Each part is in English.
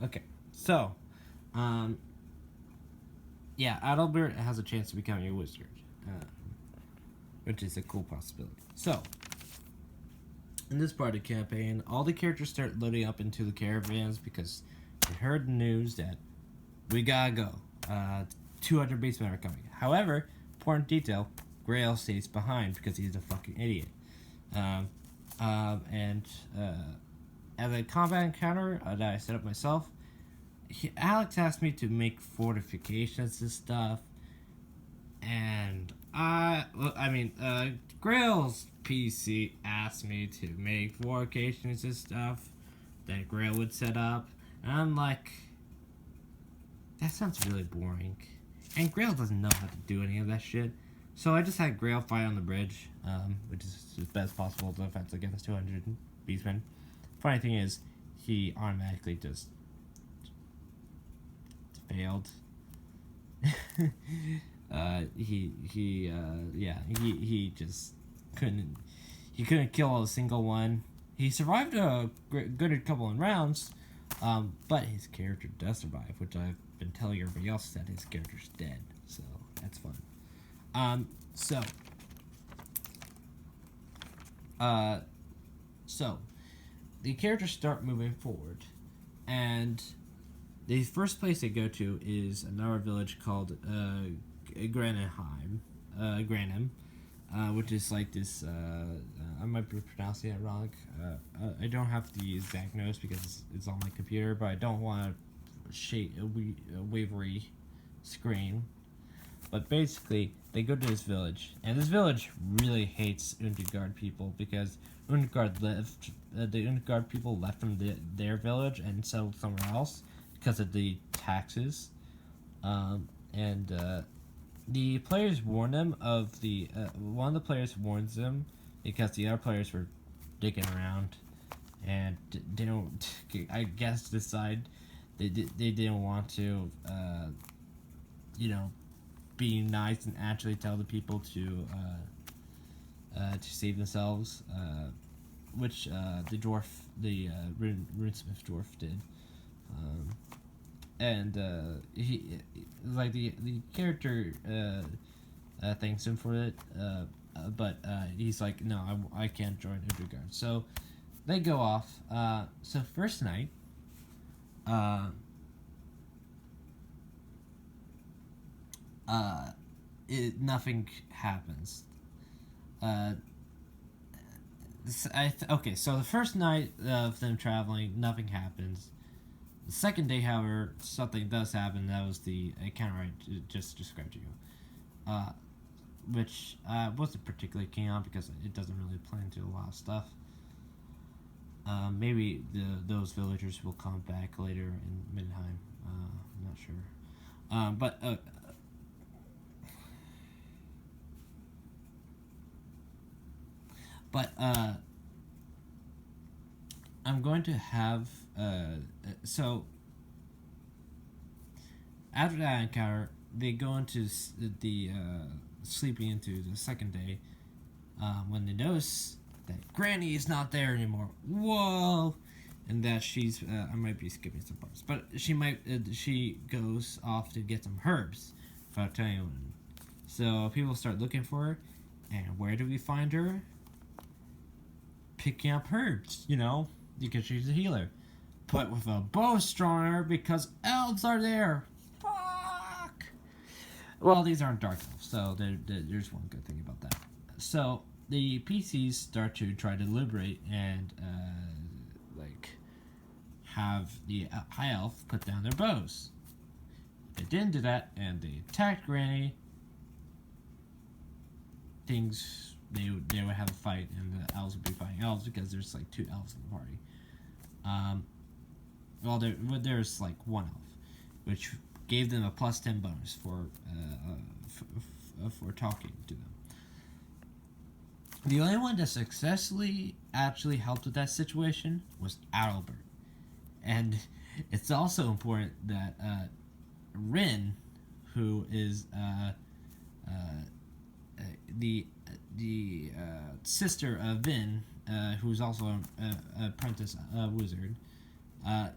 Okay. So, um, yeah, Adalbert has a chance to become a wizard, which is a cool possibility. So, in this part of the campaign, all the characters start loading up into the caravans because they heard the news that we gotta go. 200 beastmen are coming. However, important detail, Grail stays behind because he's a fucking idiot. Um, and as a combat encounter that I set up myself, Alex asked me to make fortifications and stuff, and Grail's PC asked me to make fortifications and stuff that Grail would set up, and I'm like, that sounds really boring. And Grail doesn't know how to do any of that shit. So I just had Grail fight on the bridge, which is as best possible defense against 200 beastmen. Funny thing is, he automatically just failed. He just couldn't kill a single one. He survived a good couple of rounds, but his character does survive, which I've been telling everybody else that his character's dead, so that's fun. So the characters start moving forward, and the first place they go to is another village called Granheim, which is like this. I might be pronouncing it wrong. I don't have the exact notes because it's on my computer, but I don't want a wavery screen. But basically, they go to this village, and this village really hates Undergard people because the Undergard people left from their village and settled somewhere else because of the taxes. The players warn them of the one of the players warns them because the other players were digging around and they don't, I guess, decide they didn't want to be nice and actually tell the people to save themselves, which the runesmith dwarf did. He like the character thanks him for it, but he's like, no, I can't join Undergard. So they go off. So first night, nothing happens. So the first night of them traveling, nothing happens. The second day, however, something does happen. That was the encounter I just described to you, which I wasn't particularly keen on because it doesn't really play into a lot of stuff. Maybe those villagers will come back later in Midheim. I'm not sure. I'm going to have so after that encounter, they go into the sleeping into the second day when they notice that Granny is not there anymore. Whoa! And that she's I might be skipping some parts, but she goes off to get some herbs without telling anyone. So people start looking for her, and where do we find her? Picking up herbs, because she's a healer. But with a bowstring because elves are there. Fuck! Well, these aren't dark elves, so there's one good thing about that. So the PCs start to try to liberate and have the high elf put down their bows. They didn't do that, and they attacked Granny. They would have a fight, and the elves would be fighting elves because there's like 2 elves in the party. There's like 1 elf, which gave them a +10 bonus for talking to them. The only one that successfully actually helped with that situation was Adalbert. And it's also important that Rin, who is the sister of Vin, who's also an apprentice wizard,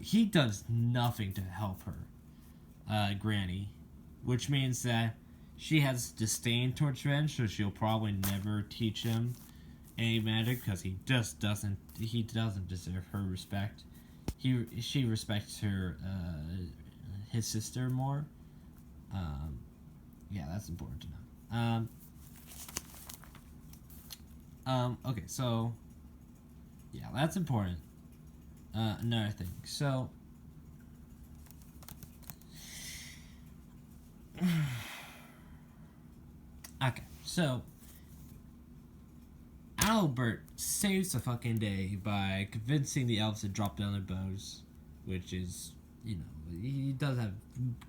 He does nothing to help her, Granny, which means that she has disdain towards Ren, so she'll probably never teach him any magic because he just doesn't. He doesn't deserve her respect. She respects her, his sister more. Yeah, that's important to know. Okay, so yeah, that's important. Another thing. So okay, so Albert saves the fucking day by convincing the elves to drop down their bows, which is, he does have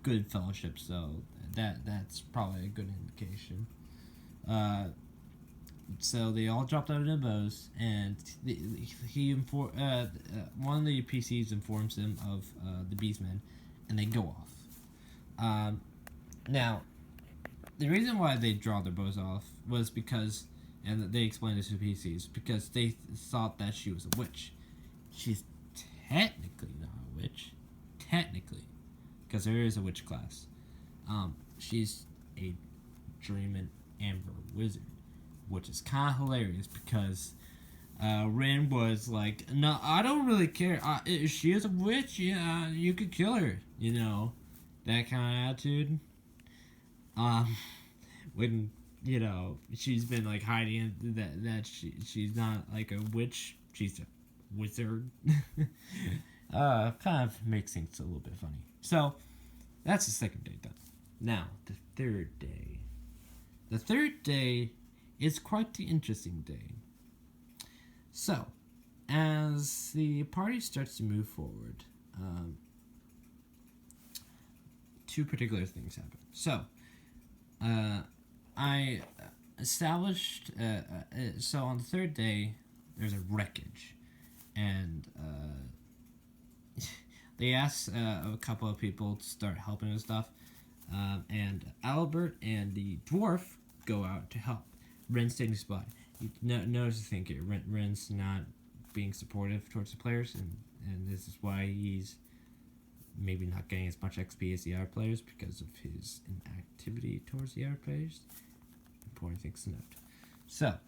good fellowship, so that's probably a good indication. So they all drop down their bows, and one of the PCs informs them of the Beastmen, and they go off. Now, the reason why they draw their bows off was because, and they explained this to PCs, because they thought that she was a witch. She's technically not a witch. Technically. Because there is a witch class. She's a Dream and Amber wizard. Which is kind of hilarious because Ren was like, no, I don't really care. If she is a witch, yeah, you could kill her. That kind of attitude. When, she's been like hiding that she's not like a witch, she's a wizard. Kind of makes things a little bit funny. So, that's the second day done. Now, the third day. The third day is quite the interesting day. So, as the party starts to move forward, two particular things happen. So, I established, so on the third day, there's a wreckage, and they asked a couple of people to start helping with stuff, and Albert and the dwarf go out to help. Ren's taking his spot. You notice the thing here. Ren's not being supportive towards the players, and this is why he's maybe not getting as much XP as the other players because of his inactivity towards the other players. Important things to note. So,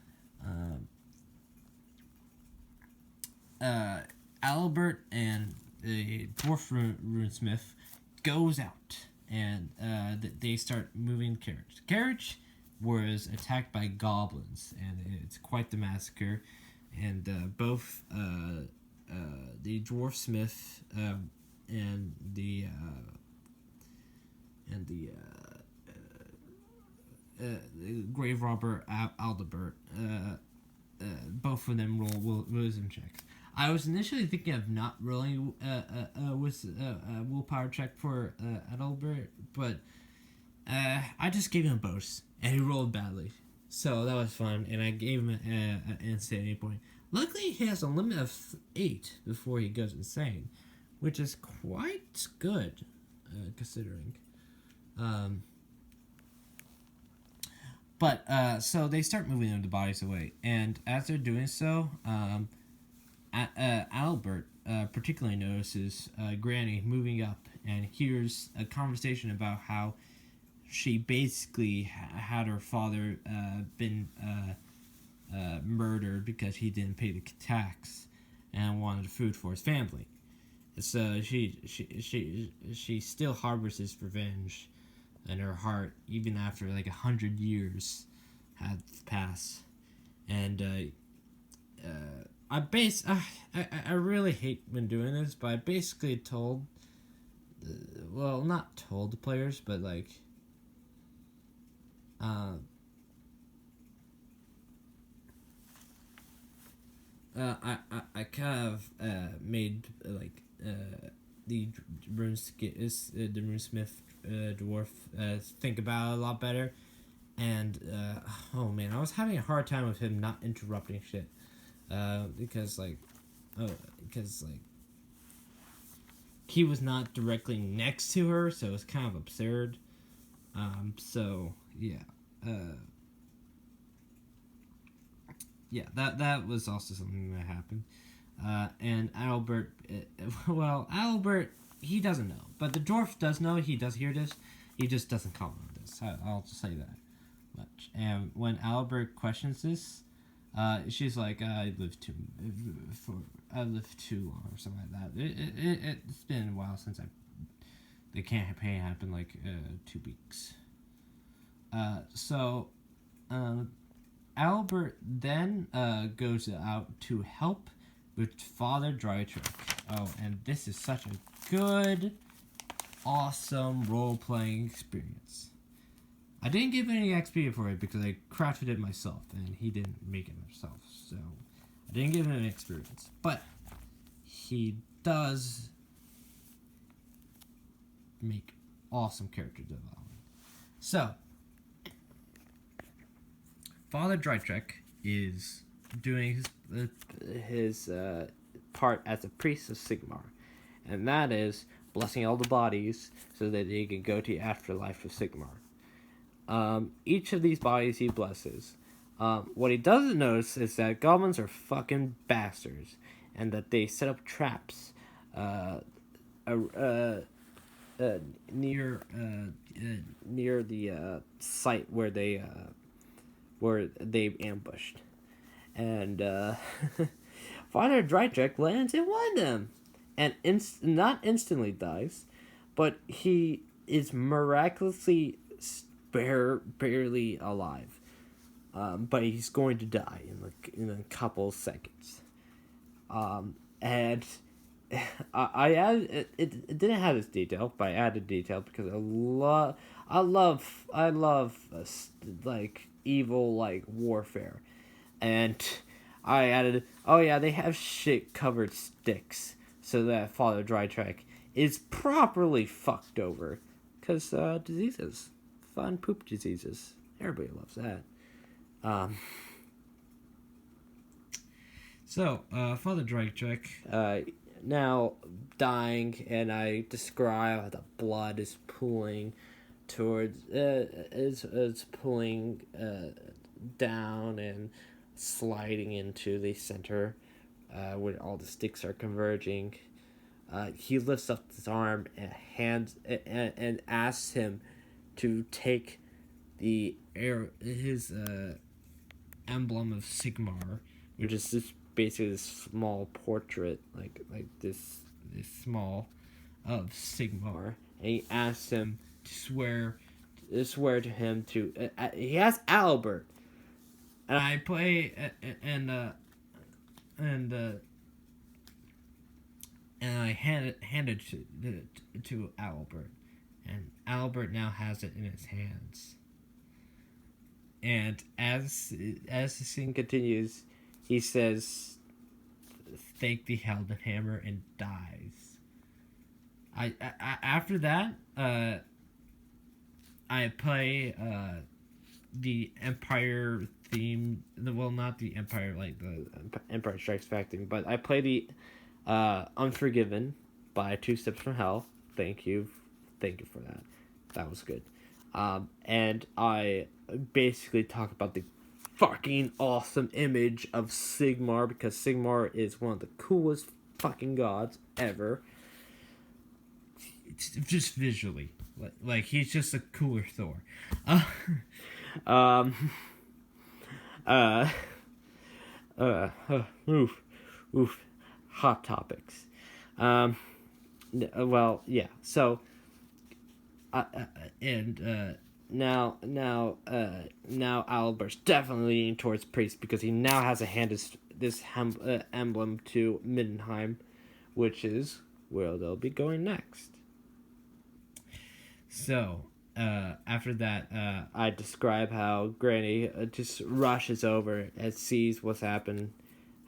Albert and the dwarf runesmith goes out, and they start moving the carriage. The carriage was attacked by goblins, and it's quite the massacre. And both the dwarf smith and the grave robber Aldebert, both of them roll wisdom checks. I was initially thinking of not rolling a willpower check for Aldebert, but I just gave him a bonus, and he rolled badly. So that was fun, and I gave him an insanity point. Luckily, he has a limit of 8 before he goes insane, which is quite good, considering. So they start moving the bodies away, and as they're doing so, Albert particularly notices Granny moving up and hears a conversation about how she basically had her father been murdered because he didn't pay the tax and wanted food for his family. So she still harbors this revenge in her heart even after like 100 years had passed. And I really hate when doing this, but I basically told, well, not told the players, but like I kind of made like the runesmith dwarf think about it a lot better, and oh man, I was having a hard time with him not interrupting shit, because he was not directly next to her, so it was kind of absurd. So yeah. Yeah, that was also something that happened. And Albert, Albert, he doesn't know, but the dwarf does know. He does hear this. He just doesn't comment on this. I'll just say that much. And when Albert questions this, she's like, I lived too long or something like that. It's been a while since the campaign happened, like 2 weeks. So Albert then goes out to help with Father Drytrek. Oh, and this is such a good, awesome role-playing experience. I didn't give any XP for it because I crafted it myself, and he didn't make it himself, so I didn't give him an experience. But he does make awesome character development. So, Father Drytrek is doing his part as a priest of Sigmar, and that is blessing all the bodies so that they can go to the afterlife of Sigmar. Each of these bodies he blesses. What he doesn't notice is that goblins are fucking bastards, and that they set up traps near the site where they ambushed, and Father Drytrek lands in one of them, and not instantly dies, but he is miraculously barely alive. But he's going to die in a couple seconds. And I added it didn't have this detail, but I added detail because I love like evil like warfare, and I added, oh yeah, they have shit covered sticks so that Father Drytrek is properly fucked over, because diseases, fun poop diseases, everybody loves that. So Father Drytrek now dying, and I describe how the blood is pooling towards is pulling down and sliding into the center where all the sticks are converging. He lifts up his arm and asks him to take his emblem of Sigmar, which is just basically this small portrait, like this small of Sigmar, and he asks him to swear to him to. He asks Albert, and I play and I hand it to Albert, and Albert now has it in his hands. And as the scene continues, he says, "Thank the Helden Hammer," and dies. I after that, I play the Empire theme. Not the Empire, like the Empire Strikes Back theme, but I play the Unforgiven by Two Steps from Hell. Thank you for that. That was good. And I basically talk about the fucking awesome image of Sigmar, because Sigmar is one of the coolest fucking gods ever. It's just visually, like he's just a cooler Thor. Oof. Hot topics. Well, yeah. So, now Albert's definitely leaning towards priest, because he now has a hand this emblem to Middenheim, which is where they'll be going next. So, after that, I describe how Granny just rushes over and sees what's happened,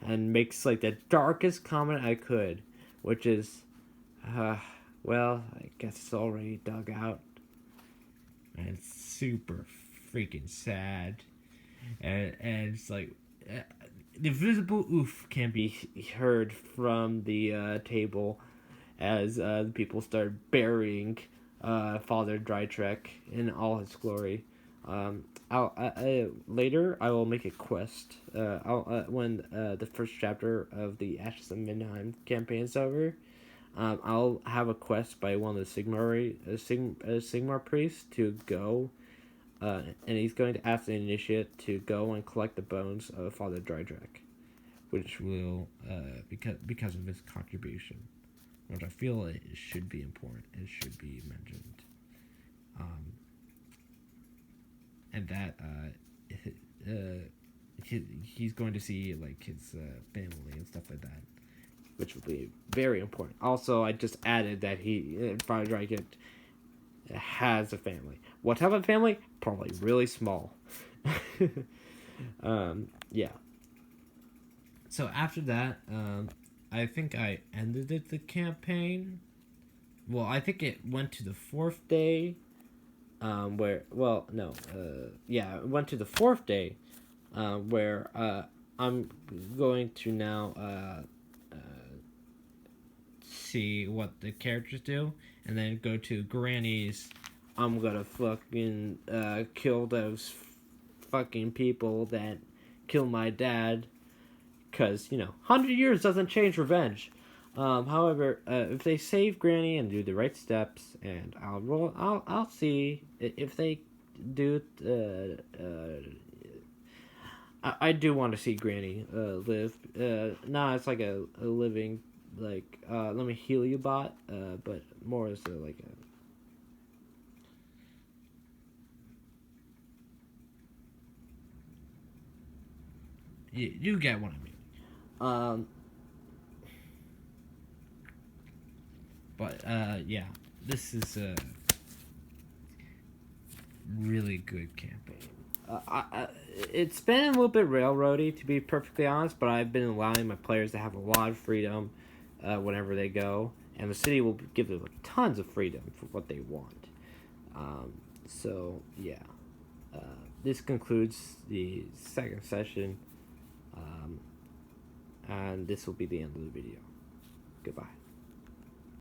and makes like the darkest comment I could, which is, well, I guess it's already dug out. And it's super freaking sad. And it's like, the visible oof can be heard from the table as people start burying Father Drytrek in all his glory. Later I will make a quest. When the first chapter of the Ashes of Midnight campaign is over, I'll have a quest by one of the Sigmar priests to go, and he's going to ask the initiate to go and collect the bones of Father Drakwald, which will because of his contribution, which I feel it should be important. It should be mentioned, and that he's going to see like his family and stuff like that, which will be very important. Also, I just added that Father Drakwald has a family. What type of family? Probably really small. Yeah. So after that, I think I ended the campaign. Well, I think it went to the 4th day. It went to the 4th day, where I'm going to now see what the characters do, and then go to Granny's. I'm gonna fucking kill those fucking people that killed my dad, because 100 years doesn't change revenge. However, if they save Granny and do the right steps, and I'll see if they do. I do want to see Granny live. It's like a living, like let me heal you bot, but more as like a. You get what I mean. But yeah, this is a really good campaign. It's been a little bit railroady, to be perfectly honest, but I've been allowing my players to have a lot of freedom whenever they go, and the city will give them tons of freedom for what they want. So yeah, this concludes the second session, and this will be the end of the video. Goodbye.